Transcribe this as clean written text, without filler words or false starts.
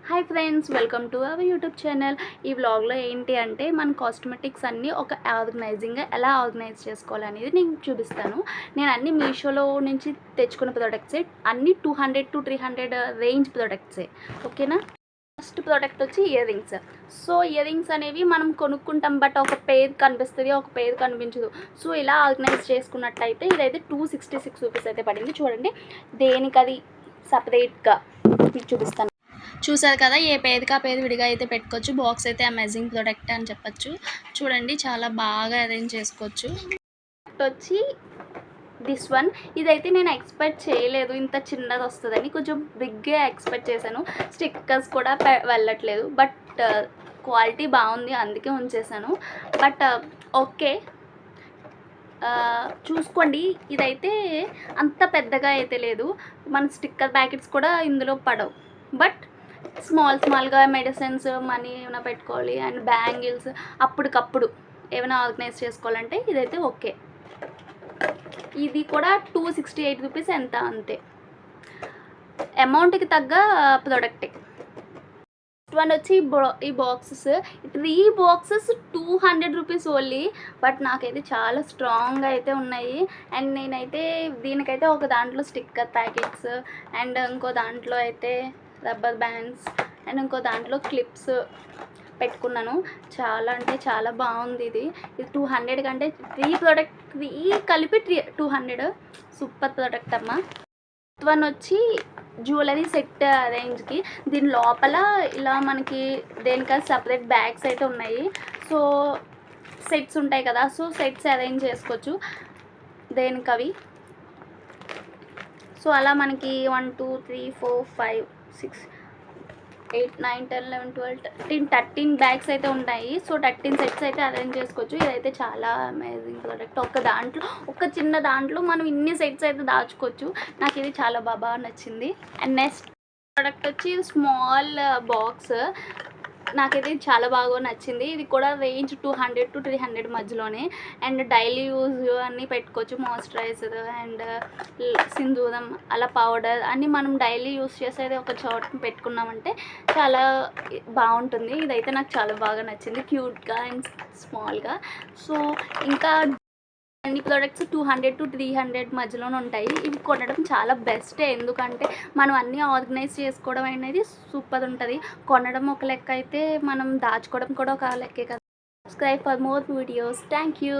Hi friends, welcome to our YouTube channel. ఈ వ్లాగ్లో ఏంటి అంటే మన కాస్మెటిక్స్ అన్నీ ఒక ఆర్గనైజింగ్గా ఎలా ఆర్గనైజ్ చేసుకోవాలనేది నేను చూపిస్తాను. నేను అన్ని మీషోలో నుంచి తెచ్చుకున్న ప్రొడక్ట్సే, అన్ని 200 to 300 రేంజ్ ప్రొడక్ట్సే. ఓకేనా. ఫస్ట్ ప్రోడక్ట్ వచ్చి ear rings. So ear rings అనేవి మనం కొనుక్కుంటాం, బట్ ఒక పేర్ కనిపిస్తుంది, ఒక పేర్ కనిపించదు. సో ఇలా ఆర్గనైజ్ చేసుకున్నట్టయితే ఇదైతే 266 రూపీస్ అయితే పడింది. చూడండి, దేనికి అది సపరేట్గా మీకు చూపిస్తాను. చూసారు కదా, ఏ పేరుకి ఆ పేరు విడిగా అయితే పెట్టుకోవచ్చు. బాక్స్ అయితే అమేజింగ్ ప్రోడక్ట్ అని చెప్పచ్చు. చూడండి, చాలా బాగా అరేంజ్ చేసుకోవచ్చు. వచ్చి దిస్ వన్, ఇదైతే నేను ఎక్స్పెక్ట్ చేయలేదు ఇంత చిన్నది వస్తుందని. కొంచెం బిగ్గా ఎక్స్పెక్ట్ చేశాను. స్టిక్కర్స్ కూడా వెళ్ళట్లేదు, బట్ క్వాలిటీ బాగుంది, అందుకే ఉంచేసాను. బట్ ఓకే, చూసుకోండి. ఇదైతే అంత పెద్దగా అయితే లేదు. మన స్టిక్కర్ ప్యాకెట్స్ కూడా ఇందులో పడవు, బట్ స్మాల్గా మెడిసిన్స్, మనీ ఏమైనా పెట్టుకోవాలి అండ్ బ్యాంగిల్స్ అప్పటికప్పుడు ఏమైనా ఆర్గనైజ్ చేసుకోవాలంటే ఇదైతే ఓకే. ఇది కూడా 268 రూపీస్ ఎంత, అంతే. అమౌంట్కి తగ్గ ప్రోడక్టే. ఫస్ట్ వన్ వచ్చి ఈ boxes, 3 boxes 200 rupees only. But నాకైతే చాలా స్ట్రాంగ్గా అయితే ఉన్నాయి. అండ్ నేనైతే దీనికైతే ఒక దాంట్లో స్టిక్కర్ ప్యాకెట్స్, అండ్ ఇంకో దాంట్లో అయితే రబ్బర్ బ్యాండ్స్, అండ్ ఇంకో దాంట్లో క్లిప్స్ పెట్టుకున్నాను. చాలా అంటే చాలా బాగుంది. ఇది 200 కంటే 3 కలిపి 200. సూపర్ ప్రోడక్ట్ అమ్మ. ఫస్ట్ వన్ వచ్చి జ్యువెలరీ సెట్ రేంజ్కి. దీని లోపల ఇలా మనకి దేనికా సపరేట్ బ్యాగ్స్ అయితే ఉన్నాయి. సో సెట్స్ ఉంటాయి కదా, సో సెట్స్ అరేంజ్ చేసుకోవచ్చు దేనికవి. సో అలా మనకి 1 2 3 4 5 6 8 9 10 11 12 13 బ్యాగ్స్ అయితే ఉంటాయి. సో 13 సెట్స్ అయితే అరేంజ్ చేసుకోవచ్చు. ఇదైతే చాలా అమేజింగ్ ప్రోడక్ట్. ఒక చిన్న దాంట్లో మనం ఇన్ని సెట్స్ అయితే దాచుకోవచ్చు. నాకు ఇది చాలా బాగా నచ్చింది. అండ్ నెక్స్ట్ ప్రోడక్ట్ వచ్చి స్మాల్ బాక్స్. నాకైతే చాలా బాగా నచ్చింది. ఇది కూడా రేంజ్ 200 to 300 మధ్యలోనే. అండ్ డైలీ యూజ్ అన్నీ పెట్టుకోవచ్చు. మాయిశ్చరైజర్ అండ్ సింధూరం, అలా పౌడర్ అన్నీ మనం డైలీ యూజ్ చేసేది ఒక చోట పెట్టుకున్నామంటే చాలా బాగుంటుంది. ఇదైతే నాకు చాలా బాగా నచ్చింది, క్యూట్గా అండ్ స్మాల్గా. సో ఇంకా అన్ని ప్రోడక్ట్స్ 200 to 300 మధ్యలోనే ఉంటాయి. ఇవి కొనడం చాలా బెస్టే, ఎందుకంటే మనం అన్నీ ఆర్గనైజ్ చేసుకోవడం అనేది సూపర్ ఉంటుంది. కొనడం ఒక లెక్క అయితే మనం దాచుకోవడం కూడా ఒక లెక్కే కదా. Subscribe for more videos. Thank you.